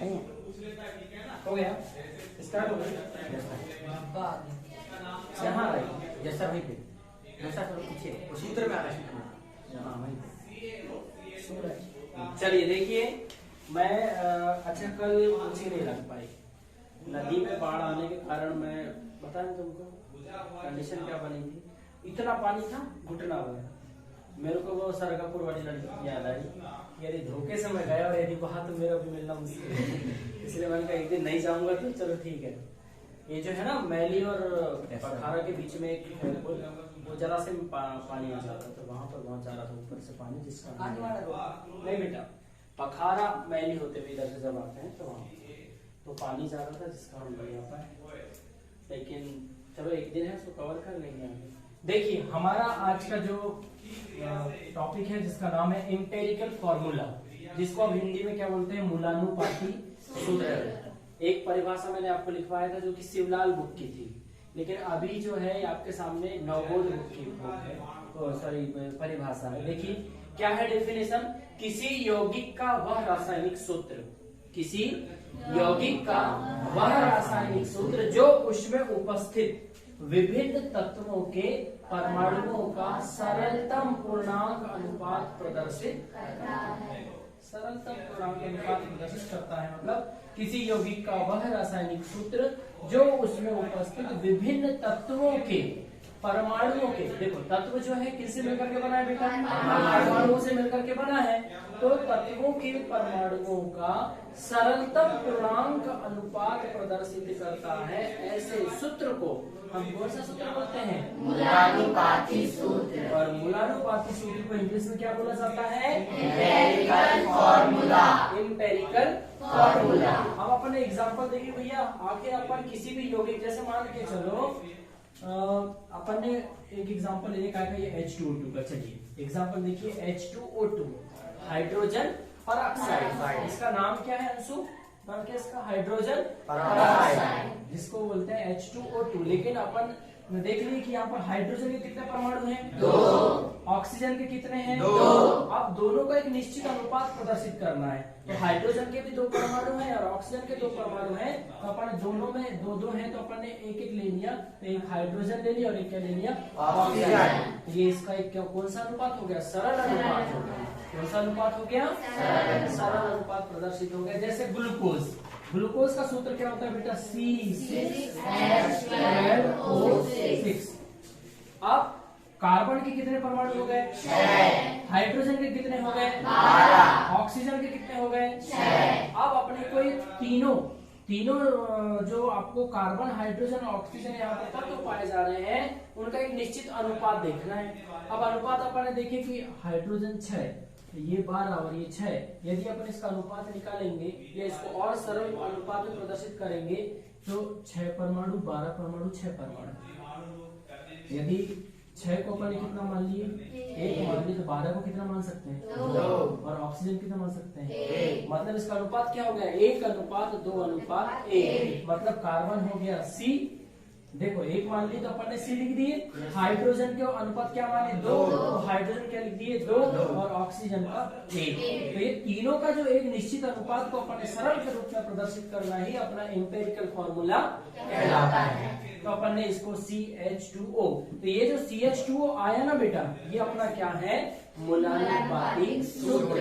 सही है, हो गया, स्टार्ट हो गया। यहाँ रही जैसा वहीं पे, जैसा करो पीछे सूत्र में आ रहा है, हाँ वहीं पे सूरज। चलिए देखिए, मैं अच्छा कल कोचिंग नहीं लग पाई, नदी में बाढ़ आने के कारण। मैं बताएं तुमको कंडीशन क्या बनी थी, इतना पानी था घुटना भर। मेरे को वो सरगापुर वाली लड़की याद आई, यदि धोखे से मैं गया और यदि वहां तो मेरा भी मिलना मुश्किल है, इसलिए मैंने कहा एक दिन नहीं जाऊंगा तो चलो ठीक है। ये जो है ना मैली और पखारा के बीच में एक है, वो जरा से पानी आ जाता है, तो वहां पर बहुत जा रहा था ऊपर से पानी, जिसका नहीं बेटा पखारा मैली होते हुए इधर से जब आते हैं तो वहां तो पानी जा रहा था, जिसका हम नहीं आ पाए। लेकिन चलो एक दिन है उसको कवर कर लेंगे। देखिए हमारा आज का जो टॉपिक है जिसका नाम है एम्पिरिकल फॉर्मूला, जिसको अब हिंदी में क्या बोलते हैं, मूलानुपाती सूत्र। एक परिभाषा मैंने आपको लिखवाया था जो कि शिवलाल बुक की थी, लेकिन अभी जो है आपके सामने नवबोध बुक की सॉरी परिभाषा है। देखिए क्या है डेफिनेशन, किसी यौगिक का वह रासायनिक सूत्र, किसी यौगिक का वह रासायनिक सूत्र जो उसमें उपस्थित विभिन्न तत्वों के परमाणुओं का सरलतम पूर्णांक अनुपात प्रदर्शित करता है। सरलतम पूर्णांक अनुपात प्रदर्शित करता है मतलब किसी यौगिक का वह रासायनिक सूत्र जो उसमें उपस्थित विभिन्न तत्वों के परमाणुओं के, देखो तत्व जो है किससे मिलकर के बना है बेटा, परमाणुओं से मिलकर के बना है, तो तत्वों के परमाणुओं का सरलतम पूर्णांक अनुपात प्रदर्शित करता है। ऐसे सूत्र को हम कौन सा सूत्र बोलते हैं, मूलानुपाती सूत्र। और मूलानुपाती सूत्र को इंग्लिश में क्या बोला जाता है, एम्पिरिकल फॉर्मूला। Empirical formula. अब अपन एग्जांपल देखिए भैया, आखिर अपन किसी भी यौगिक, जैसे मान के चलो अपन ने एक एग्जांपल लेने का है, ये H2O2 का। चलिए एग्जांपल देखिए, H2O2 हाइड्रोजन परऑक्साइड, इसका नाम क्या है अंशु, नाम क्या इसका, हाइड्रोजन परऑक्साइड, जिसको बोलते हैं H2O2। लेकिन अपन देख लीजिए कि यहाँ पर हाइड्रोजन के कितने परमाणु हैं, 2, ऑक्सीजन के कितने हैं, 2। अब दोनों का एक निश्चित अनुपात प्रदर्शित करना है, तो हाइड्रोजन के भी 2 परमाणु हैं और ऑक्सीजन के 2 परमाणु हैं, तो अपन दोनों में 2-2 हैं, तो अपन ने एक ले लिया, तो एक हाइड्रोजन ले लिया और एक क्या ले लिया, ऑक्सीजन। ये इसका एक कौन सा अनुपात हो गया, सरल अनुपात हो गया। कौन सा अनुपात हो गया, सरल अनुपात प्रदर्शित हो गया। जैसे ग्लूकोज, ग्लूकोज का सूत्र क्या होता है बेटा, C6H12O6। अब कार्बन के कितने परमाणु हो गए, 6। हाइड्रोजन के कितने हो गए, 12। ऑक्सीजन के कितने हो गए, 6। अब अपने को तीनों जो आपको कार्बन, हाइड्रोजन और ऑक्सीजन यहाँ पर तत्व पाए जा रहे हैं, उनका एक निश्चित अनुपात देखना है। अब अनुपात अपन देखे कि हाइड्रोजन 6, ये 12 और ये 6, यदि अपन इसका अनुपात निकालेंगे या इसको और सरल अनुपात में प्रदर्शित करेंगे तो 6 परमाणु 12 परमाणु 6 परमाणु। यदि 6 को अपन कितना मान लिए, 1 मान लिए, तो 12 को कितना मान सकते हैं, 2। और ऑक्सीजन कितना मान सकते हैं, 1। मतलब इसका अनुपात क्या हो गया, 1:2:1। मतलब कार्बन हो गया C, देखो 1 मान ली तो अपन ने C लिख दिए, हाइड्रोजन के अनुपात क्या माने, 2, तो हाइड्रोजन क्या लिख दिए, 2, और ऑक्सीजन का 1। तो ये तीनों का जो एक निश्चित अनुपात को अपन ने सरल के रूप में प्रदर्शित करना ही अपना एम्पिरिकल फॉर्मूला कहलाता है। तो अपन ने इसको CH2O, तो ये जो CH2O आया ना बेटा, ये अपना क्या है, मूलानुपाती सूत्र।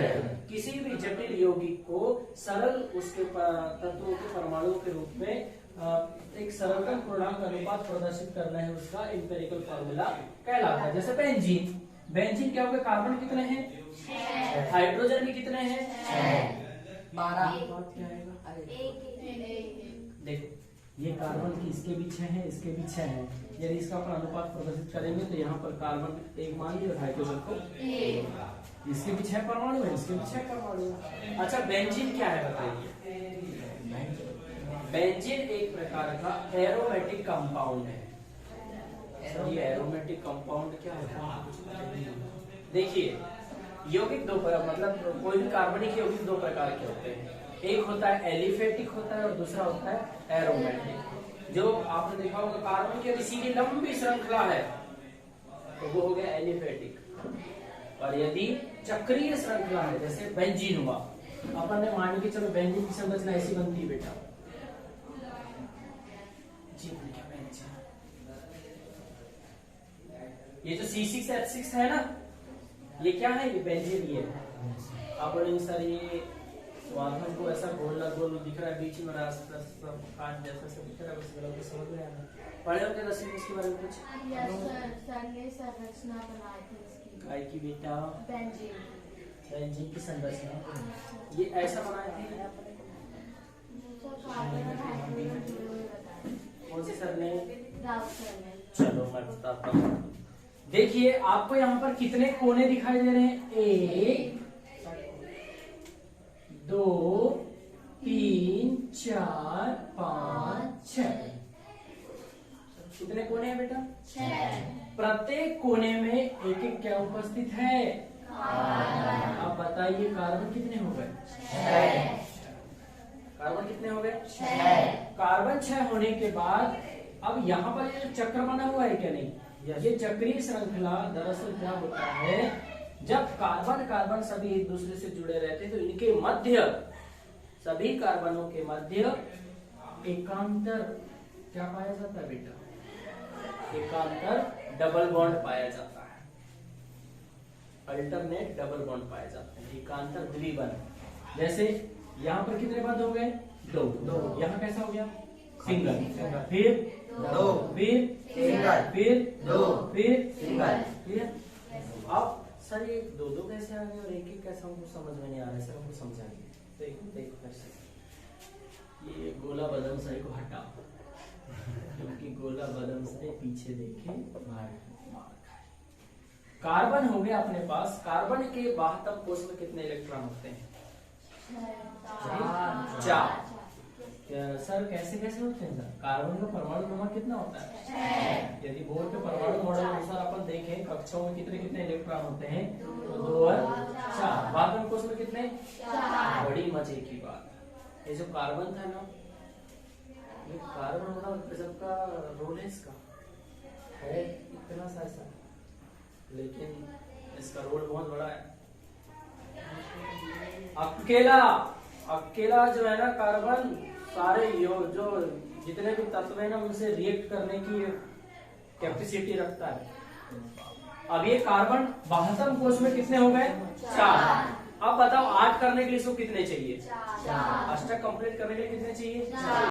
किसी भी जटिल यौगिक को सरल उसके तत्वों के परमाणुओं के रूप में एक सरलतम पूर्णांक अनुपात प्रदर्शित करना है, उसका एम्पिरिकल फॉर्मूला कहलाता है। जैसे बेंजीन, बेंजीन क्या होगा, कार्बन कितने हैं, 6। हाइड्रोजन के कितने हैं, 6। 12 क्या आएगा, देखो ये कार्बन की, इसके भी 6 हैं, इसके भी 6 हैं। यदि इसका अपन अनुपात प्रदर्शित करेंगे तो यहाँ पर कार्बन 1 मान लिया और हाइड्रोजन को 1। इसके भी 6 परमाणु है, इसके भी 6 परमाणु है। अच्छा बेंजीन क्या है बताइए, बेंजीन एक प्रकार का एरोमेटिक कंपाउंड है। ये एरोमेटिक कंपाउंड क्या है, देखिए यौगिक मतलब कोई भी कार्बनिक यौगिक 2 प्रकार के होते हैं, एक होता है एलिफेटिक होता है और दूसरा होता है एरोमेटिक। जो आपने देखा होगा कार्बन की यदि सीधी लंबी श्रृंखला है तो वो हो गया एलिफेटिक, और यदि चक्रीय श्रृंखला है जैसे बेंजीन हुआ अपन ने मान के चलो बेंजीन की संरचना ऐसी बनती है बेटा जी। ये जो C6H6 है ना, ये क्या है? ये बेंजीन ही है। आप बोलेंगे सर ये वाहन को ऐसा गोल दिख रहा है, बीच में रास्ता सब काट जैसा सब दिख रहा है, बस गलत समझ में आया। पढ़े हो क्या 10वीं में इसके बारे में कुछ? सर ने संरचना बनाई थी इसकी। काय की बेटा? बेंजीन की संरचना ये ऐसा बनाया है। कौन से सर ने? चलो मैं बताता हूँ। देखिए आपको यहाँ पर कितने कोने दिखाई दे रहे हैं? 1 2 3 4 5 6। कितने कोने हैं बेटा? 6। प्रत्येक कोने में एक एक क्या उपस्थित है? आप बताइए कार्बन कितने हो गए? 6। कार्बन कितने हो गए? 6। कार्बन 6 होने के बाद अब यहाँ पर ये चक्र बना हुआ है क्या? नहीं। ये चक्रीय श्रृंखला दरअसल क्या होता है, जब कार्बन कार्बन सभी एक दूसरे से जुड़े रहते हैं तो इनके मध्य, सभी कार्बनों के मध्य एकांतर क्या पाया जाता है बेटा? एकांतर डबल बॉन्ड पाया जाता है। अल्टरनेट डबल बॉन्ड पाए जाते हैं, एकांतर द्विबंध। जैसे यहाँ पर कितने बंद हो गए? 2। यहाँ कैसा हो गया? सिंगल। फिर 2, फिर सिंगल, फिर 2, फिर सिंगल। क्लियर? अब सर ये 2 कैसे आ गए और एक कैसा? हमको समझ में नहीं आ रहा है सर, हमको समझाइए। देखो कैसे ये गोला बदन सही को हटाओ क्योंकि गोला बदन सही पीछे देखे मार खाए। कार्बन हो गया अपने पास। कार्बन के बाह्यतम कोश में कितने इलेक्ट्रॉन होते हैं? 4। सर कैसे होते हैं सर? कार्बन का परमाणु क्रमांक कितना होता है? यदि बोर्ड के परमाणु मॉडल अनुसार अपन देखें कक्षाओं में कितने इलेक्ट्रॉन होते हैं तो 2 और 4। बाह्यतम कोश में कितने? 4। बड़ी मजे की बात, ये जो कार्बन था ना, ये कार्बन बड़ा गजब का रोल है इसका, है इतना सा ऐसा, लेकिन इसका रोल बहुत बड़ा है। अकेला जो है ना कार्बन, सारे जो जितने भी तत्व है ना उनसे रिएक्ट करने की कैपेसिटी रखता है। अब ये कार्बन बाह्यतम कोश में कितने हो गए? 4। अब बताओ 8 करने के लिए इसको कितने चाहिए? 4। अष्टक कंप्लीट करने के लिए कितने चाहिए? 4।